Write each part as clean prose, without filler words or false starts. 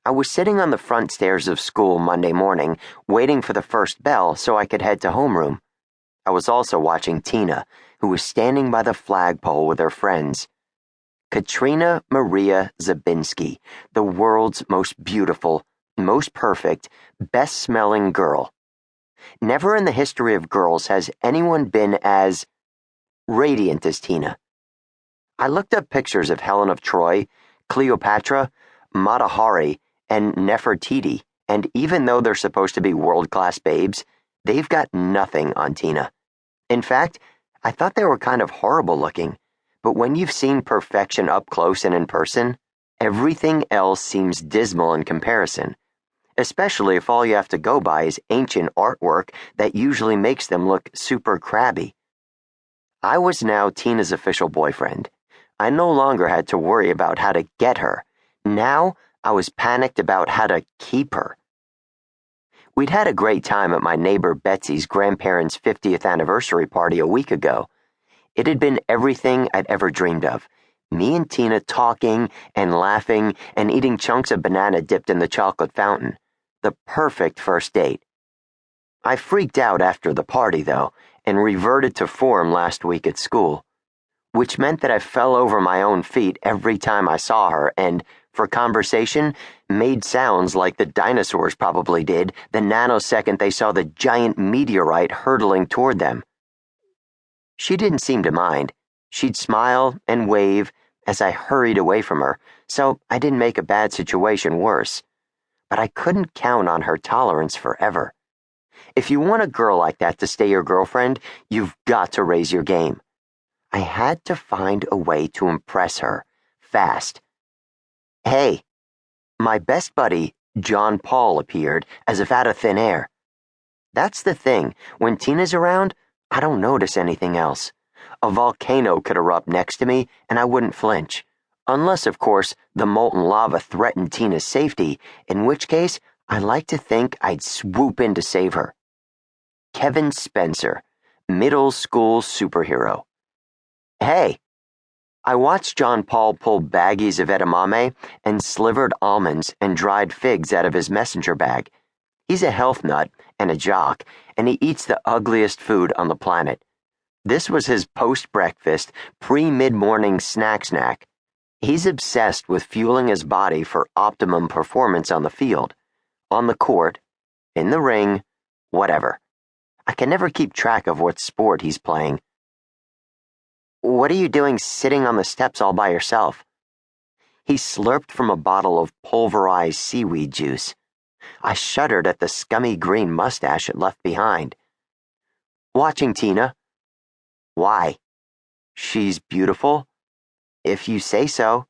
I was sitting on the front stairs of school Monday morning, waiting for the first bell so I could head to homeroom. I was also watching Tina, who was standing by the flagpole with her friends. Katrina Maria Zabinski, the world's most beautiful, most perfect, best-smelling girl. Never in the history of girls has anyone been as radiant as Tina. I looked up pictures of Helen of Troy, Cleopatra, Mata Hari, and Nefertiti, and even though they're supposed to be world-class babes, they've got nothing on Tina. In fact, I thought they were kind of horrible looking, but when you've seen perfection up close and in person, everything else seems dismal in comparison, especially if all you have to go by is ancient artwork that usually makes them look super crabby. I was now Tina's official boyfriend. I no longer had to worry about how to get her. Now, I was panicked about how to keep her. We'd had a great time at my neighbor Betsy's grandparents' 50th anniversary party a week ago. It had been everything I'd ever dreamed of. Me and Tina talking and laughing and eating chunks of banana dipped in the chocolate fountain. The perfect first date. I freaked out after the party, though, and reverted to form last week at school, which meant that I fell over my own feet every time I saw her and, for conversation, made sounds like the dinosaurs probably did the nanosecond they saw the giant meteorite hurtling toward them. She didn't seem to mind. She'd smile and wave as I hurried away from her, so I didn't make a bad situation worse. But I couldn't count on her tolerance forever. If you want a girl like that to stay your girlfriend, you've got to raise your game. I had to find a way to impress her, fast. Hey, my best buddy, John Paul, appeared as if out of thin air. That's the thing, when Tina's around, I don't notice anything else. A volcano could erupt next to me and I wouldn't flinch. Unless, of course, the molten lava threatened Tina's safety, in which case I like to think I'd swoop in to save her. Kevin Spencer, middle school superhero. Hey, I watched John Paul pull baggies of edamame and slivered almonds and dried figs out of his messenger bag. He's a health nut and a jock, and he eats the ugliest food on the planet. This was his post-breakfast, pre-mid-morning snack. He's obsessed with fueling his body for optimum performance on the field, on the court, in the ring, whatever. I can never keep track of what sport he's playing. What are you doing sitting on the steps all by yourself? He slurped from a bottle of pulverized seaweed juice. I shuddered at the scummy green mustache it left behind. Watching Tina. Why? She's beautiful? If you say so.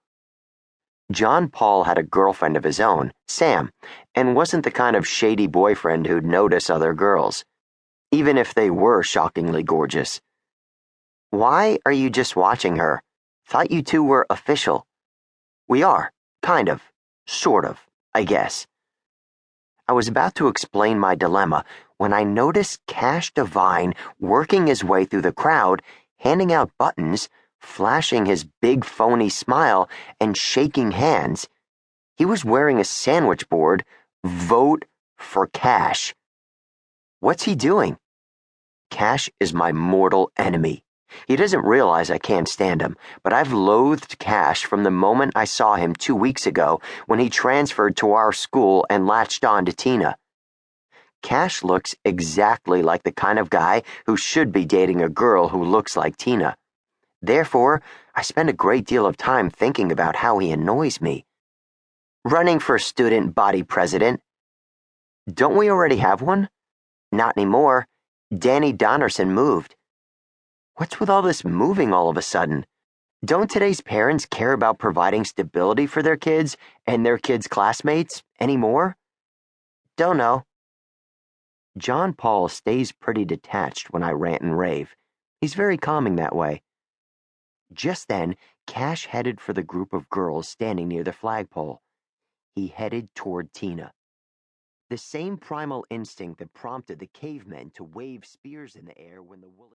John Paul had a girlfriend of his own, Sam, and wasn't the kind of shady boyfriend who'd notice other girls, even if they were shockingly gorgeous. Why are you just watching her? Thought you two were official. We are, kind of, sort of, I guess. I was about to explain my dilemma when I noticed Cash Devine working his way through the crowd, handing out buttons, flashing his big phony smile, and shaking hands. He was wearing a sandwich board, Vote for Cash. What's he doing? Cash is my mortal enemy. He doesn't realize I can't stand him, but I've loathed Cash from the moment I saw him 2 weeks ago when he transferred to our school and latched on to Tina. Cash looks exactly like the kind of guy who should be dating a girl who looks like Tina. Therefore, I spend a great deal of time thinking about how he annoys me. Running for student body president. Don't we already have one? Not anymore. Danny Donnerson moved. What's with all this moving all of a sudden? Don't today's parents care about providing stability for their kids and their kids' classmates anymore? Don't know. John Paul stays pretty detached when I rant and rave. He's very calming that way. Just then, Cash headed for the group of girls standing near the flagpole. He headed toward Tina. The same primal instinct that prompted the cavemen to wave spears in the air when the woolly